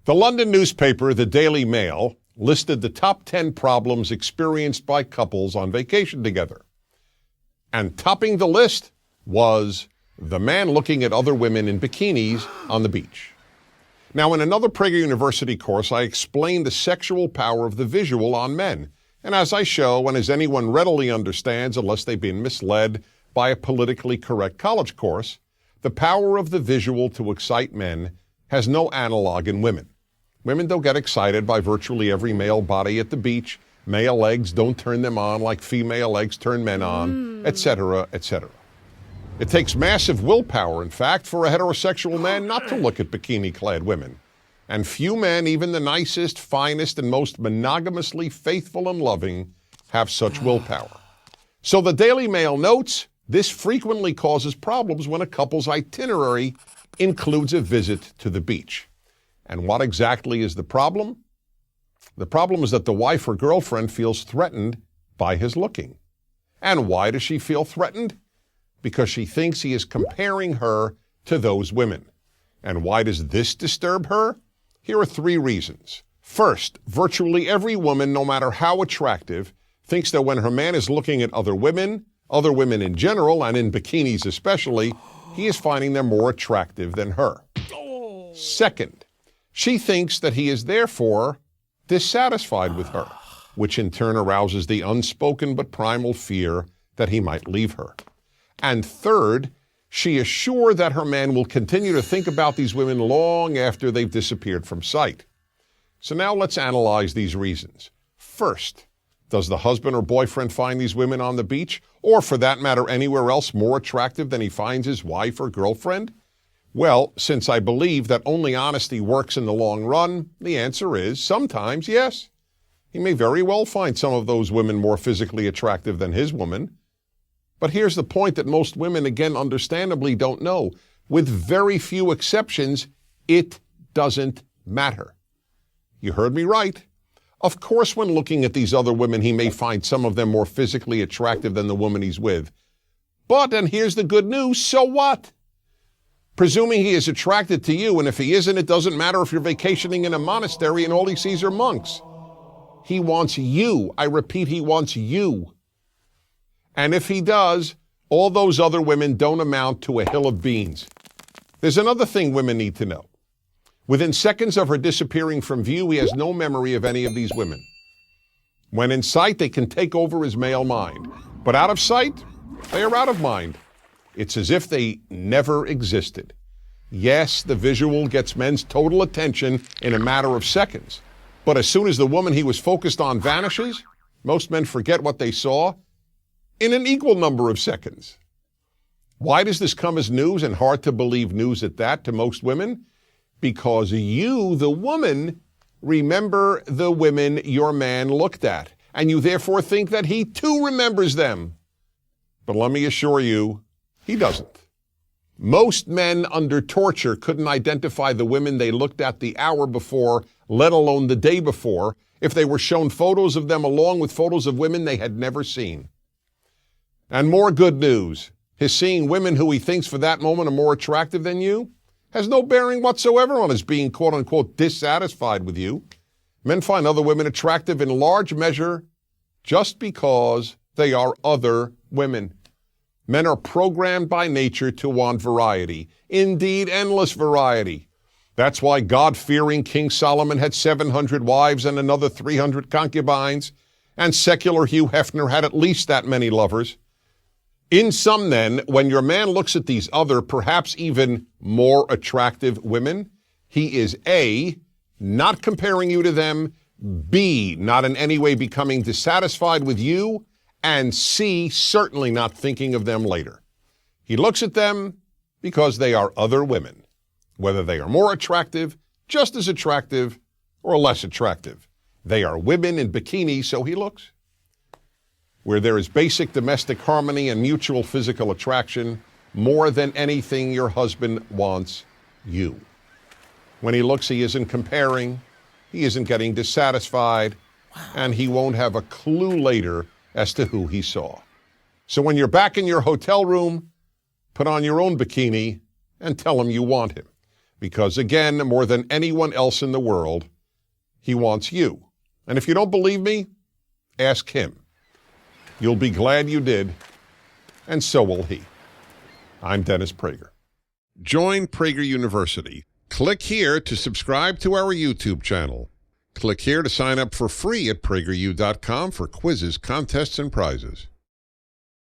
The London newspaper, the Daily Mail, listed the top 10 problems experienced by couples on vacation together. And topping the list was the man looking at other women in bikinis on the beach. Now, in another Prager University course, I explained the sexual power of the visual on men. And as I show, and as anyone readily understands, unless they've been misled by a politically correct college course, the power of the visual to excite men has no analog in women. Women don't get excited by virtually every male body at the beach. Male legs don't turn them on like female legs turn men on, etc., etc. It takes massive willpower, in fact, for a heterosexual man not to look at bikini-clad women. And few men, even the nicest, finest, and most monogamously faithful and loving, have such willpower. So the Daily Mail notes, this frequently causes problems when a couple's itinerary includes a visit to the beach. And what exactly is the problem? The problem is that the wife or girlfriend feels threatened by his looking. And why does she feel threatened? Because she thinks he is comparing her to those women. And why does this disturb her? Here are 3 reasons. First, virtually every woman, no matter how attractive, thinks that when her man is looking at other women in general, and in bikinis especially, he is finding them more attractive than her. Second, she thinks that he is therefore dissatisfied with her, which in turn arouses the unspoken but primal fear that he might leave her. And third, she is sure that her man will continue to think about these women long after they've disappeared from sight. So now let's analyze these reasons. First, does the husband or boyfriend find these women on the beach, or for that matter anywhere else, more attractive than he finds his wife or girlfriend? Well, since I believe that only honesty works in the long run, the answer is sometimes yes. He may very well find some of those women more physically attractive than his woman. But here's the point that most women, again, understandably don't know. With very few exceptions, it doesn't matter. You heard me right. Of course, when looking at these other women, he may find some of them more physically attractive than the woman he's with. But, and here's the good news, so what? Presuming he is attracted to you, and if he isn't, it doesn't matter if you're vacationing in a monastery and all he sees are monks. He wants you. I repeat, he wants you. And if he does, all those other women don't amount to a hill of beans. There's another thing women need to know. Within seconds of her disappearing from view, he has no memory of any of these women. When in sight, they can take over his male mind. But out of sight, they are out of mind. It's as if they never existed. Yes, the visual gets men's total attention in a matter of seconds. But as soon as the woman he was focused on vanishes, most men forget what they saw in an equal number of seconds. Why does this come as news, and hard to believe news at that, to most women? Because you, the woman, remember the women your man looked at, and you therefore think that he too remembers them. But let me assure you, he doesn't. Most men under torture couldn't identify the women they looked at the hour before, let alone the day before, if they were shown photos of them along with photos of women they had never seen. And more good news, his seeing women who he thinks for that moment are more attractive than you has no bearing whatsoever on his being quote-unquote dissatisfied with you. Men find other women attractive in large measure just because they are other women. Men are programmed by nature to want variety, indeed endless variety. That's why God-fearing King Solomon had 700 wives and another 300 concubines, and secular Hugh Hefner had at least that many lovers. In sum then, when your man looks at these other, perhaps even more attractive women, he is A, not comparing you to them, B, not in any way becoming dissatisfied with you, and C, certainly not thinking of them later. He looks at them because they are other women, whether they are more attractive, just as attractive, or less attractive. They are women in bikinis, so he looks. Where there is basic domestic harmony and mutual physical attraction, more than anything your husband wants you. When he looks, he isn't comparing, he isn't getting dissatisfied, and he won't have a clue later as to who he saw. So when you're back in your hotel room, put on your own bikini and tell him you want him. Because again, more than anyone else in the world, he wants you. And if you don't believe me, ask him. You'll be glad you did, and so will he. I'm Dennis Prager. Join Prager University. Click here to subscribe to our YouTube channel. Click here to sign up for free at prageru.com for quizzes, contests, and prizes.